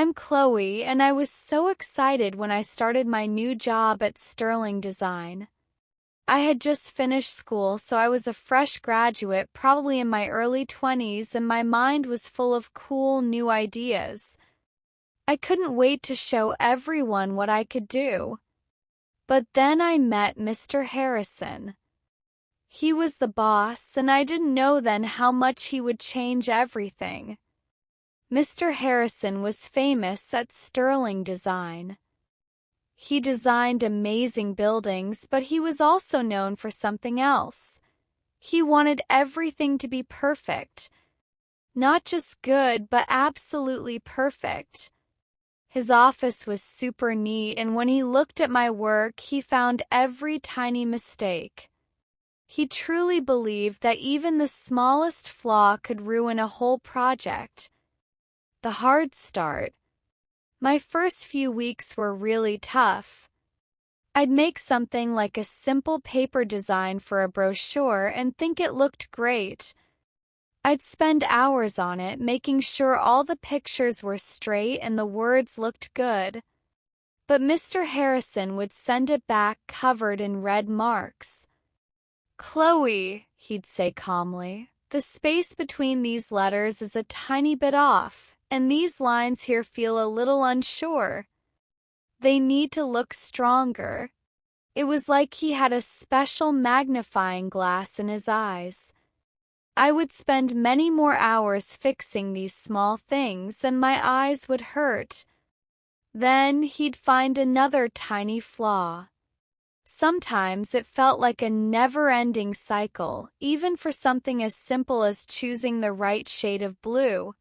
I'm Chloe, and I was so excited when I started my new job at Sterling Design. I had just finished school, so I was a fresh graduate, probably in my early 20s, and my mind was full of cool new ideas. I couldn't wait to show everyone what I could do. But then I met Mr. Harrison. He was the boss, and I didn't know then how much he would change everything. Mr. Harrison was famous at Sterling Design. He designed amazing buildings, but he was also known for something else. He wanted everything to be perfect. Not just good, but absolutely perfect. His office was super neat, and when he looked at my work, he found every tiny mistake. He truly believed that even the smallest flaw could ruin a whole project. The hard start. My first few weeks were really tough. I'd make something like a simple paper design for a brochure and think it looked great. I'd spend hours on it, making sure all the pictures were straight and the words looked good. But Mr. Harrison would send it back covered in red marks. "Chloe," he'd say calmly, "the space between these letters is a tiny bit off, and these lines here feel a little unsure. They need to look stronger." It was like he had a special magnifying glass in his eyes. I would spend many more hours fixing these small things, and my eyes would hurt. Then he'd find another tiny flaw. Sometimes it felt like a never-ending cycle, even for something as simple as choosing the right shade of blue.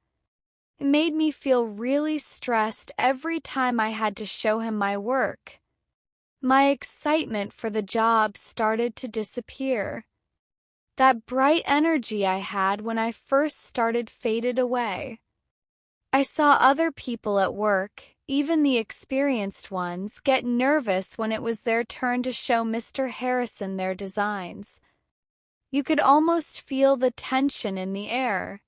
It made me feel really stressed every time I had to show him my work. My excitement for the job started to disappear. That bright energy I had when I first started faded away. I saw other people at work, even the experienced ones, get nervous when it was their turn to show Mr. Harrison their designs. You could almost feel the tension in the air.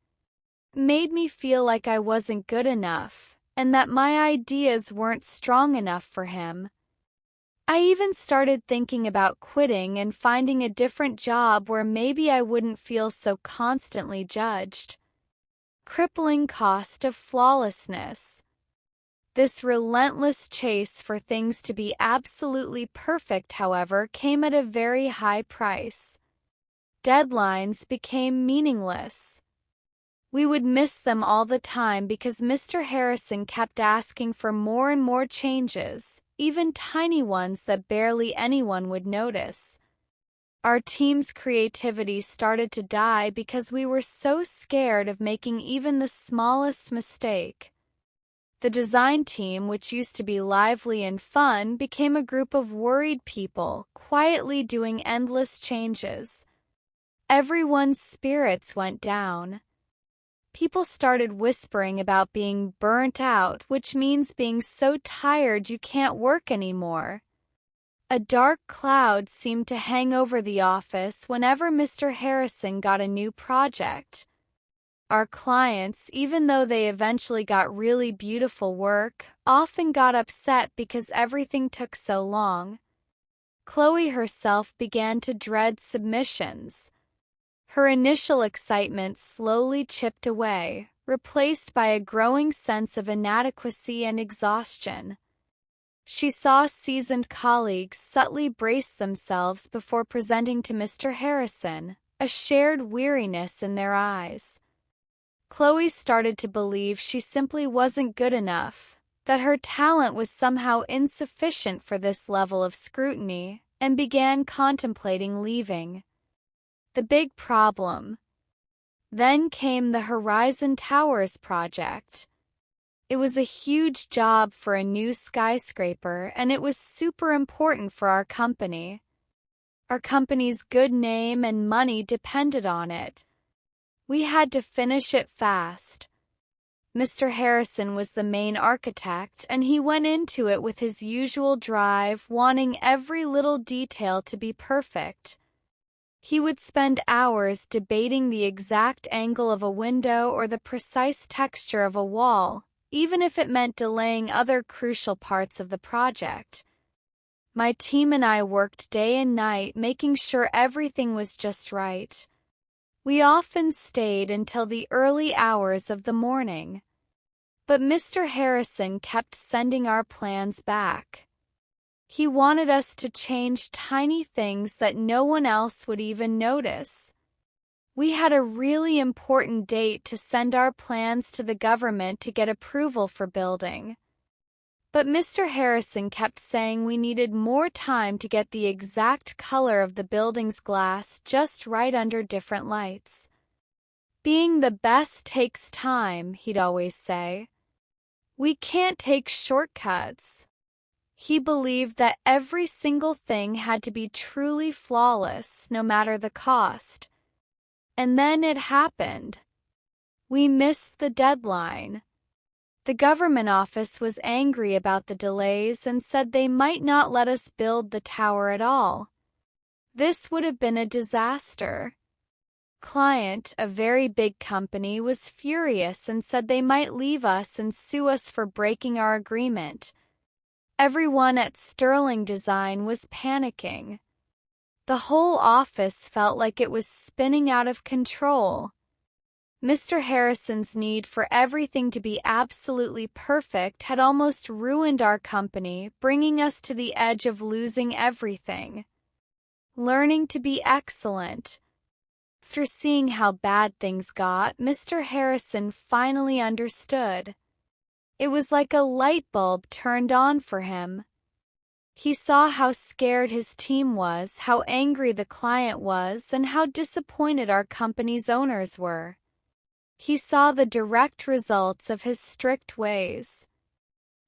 It made me feel like I wasn't good enough, and that my ideas weren't strong enough for him. I even started thinking about quitting and finding a different job where maybe I wouldn't feel so constantly judged. Crippling cost of flawlessness. This relentless chase for things to be absolutely perfect, however, came at a very high price. Deadlines became meaningless. We would miss them all the time because Mr. Harrison kept asking for more and more changes, even tiny ones that barely anyone would notice. Our team's creativity started to die because we were so scared of making even the smallest mistake. The design team, which used to be lively and fun, became a group of worried people, quietly doing endless changes. Everyone's spirits went down. People started whispering about being burnt out, which means being so tired you can't work anymore. A dark cloud seemed to hang over the office whenever Mr. Harrison got a new project. Our clients, even though they eventually got really beautiful work, often got upset because everything took so long. Chloe herself began to dread submissions. Her initial excitement slowly chipped away, replaced by a growing sense of inadequacy and exhaustion. She saw seasoned colleagues subtly brace themselves before presenting to Mr. Harrison, a shared weariness in their eyes. Chloe started to believe she simply wasn't good enough, that her talent was somehow insufficient for this level of scrutiny, and began contemplating leaving. The big problem. Then came the Horizon Towers project. It was a huge job for a new skyscraper, and it was super important for our company. Our company's good name and money depended on it. We had to finish it fast. Mr. Harrison was the main architect, and he went into it with his usual drive, wanting every little detail to be perfect. He would spend hours debating the exact angle of a window or the precise texture of a wall, even if it meant delaying other crucial parts of the project. My team and I worked day and night making sure everything was just right. We often stayed until the early hours of the morning. But Mr. Harrison kept sending our plans back. He wanted us to change tiny things that no one else would even notice. We had a really important date to send our plans to the government to get approval for building. But Mr. Harrison kept saying we needed more time to get the exact color of the building's glass just right under different lights. Being the best takes time, he'd always say. We can't take shortcuts. He believed that every single thing had to be truly flawless, no matter the cost. And then it happened. We missed the deadline. The government office was angry about the delays and said they might not let us build the tower at all. This would have been a disaster. Client, a very big company, was furious and said they might leave us and sue us for breaking our agreement. Everyone at Sterling Design was panicking. The whole office felt like it was spinning out of control. Mr. Harrison's need for everything to be absolutely perfect had almost ruined our company, bringing us to the edge of losing everything. Learning to be excellent. After seeing how bad things got, Mr. Harrison finally understood. It was like a light bulb turned on for him. He saw how scared his team was, how angry the client was, and how disappointed our company's owners were. He saw the direct results of his strict ways.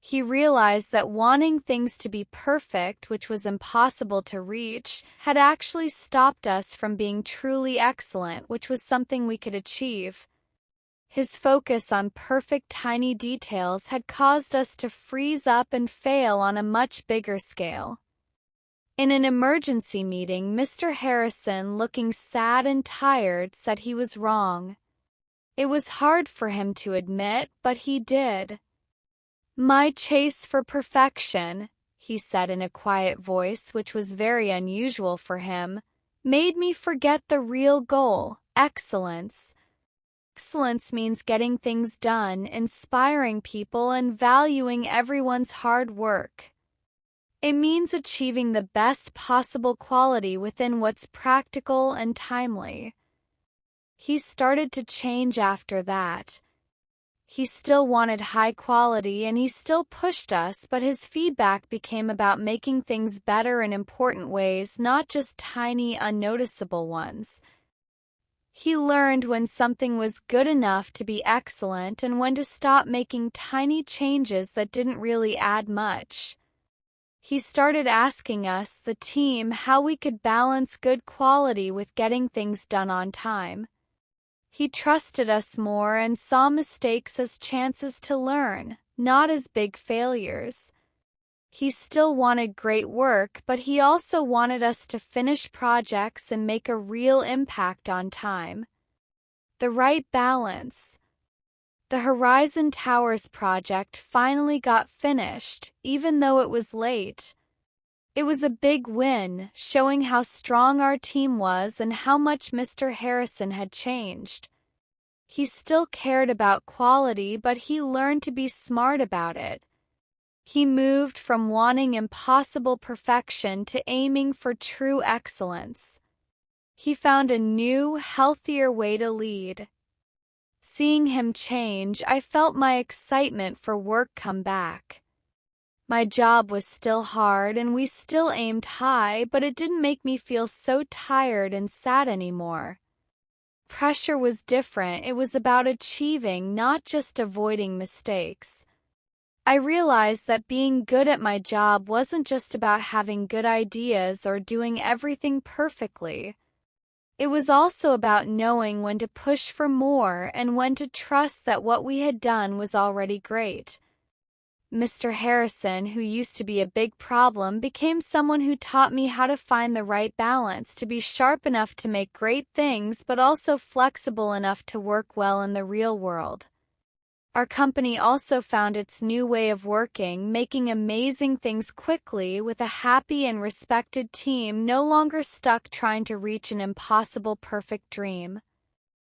He realized that wanting things to be perfect, which was impossible to reach, had actually stopped us from being truly excellent, which was something we could achieve. His focus on perfect tiny details had caused us to freeze up and fail on a much bigger scale. In an emergency meeting, Mr. Harrison, looking sad and tired, said he was wrong. It was hard for him to admit, but he did. "My chase for perfection," he said in a quiet voice, which was very unusual for him, "made me forget the real goal, excellence. Excellence means getting things done, inspiring people, and valuing everyone's hard work. It means achieving the best possible quality within what's practical and timely." He started to change after that. He still wanted high quality and he still pushed us, but his feedback became about making things better in important ways, not just tiny, unnoticeable ones. He learned when something was good enough to be excellent and when to stop making tiny changes that didn't really add much. He started asking us, the team, how we could balance good quality with getting things done on time. He trusted us more and saw mistakes as chances to learn, not as big failures. He still wanted great work, but he also wanted us to finish projects and make a real impact on time. The right balance. The Horizon Towers project finally got finished, even though it was late. It was a big win, showing how strong our team was and how much Mr. Harrison had changed. He still cared about quality, but he learned to be smart about it. He moved from wanting impossible perfection to aiming for true excellence. He found a new, healthier way to lead. Seeing him change, I felt my excitement for work come back. My job was still hard and we still aimed high, but it didn't make me feel so tired and sad anymore. Pressure was different. It was about achieving, not just avoiding mistakes. I realized that being good at my job wasn't just about having good ideas or doing everything perfectly. It was also about knowing when to push for more and when to trust that what we had done was already great. Mr. Harrison, who used to be a big problem, became someone who taught me how to find the right balance, to be sharp enough to make great things but also flexible enough to work well in the real world. Our company also found its new way of working, making amazing things quickly with a happy and respected team no longer stuck trying to reach an impossible perfect dream.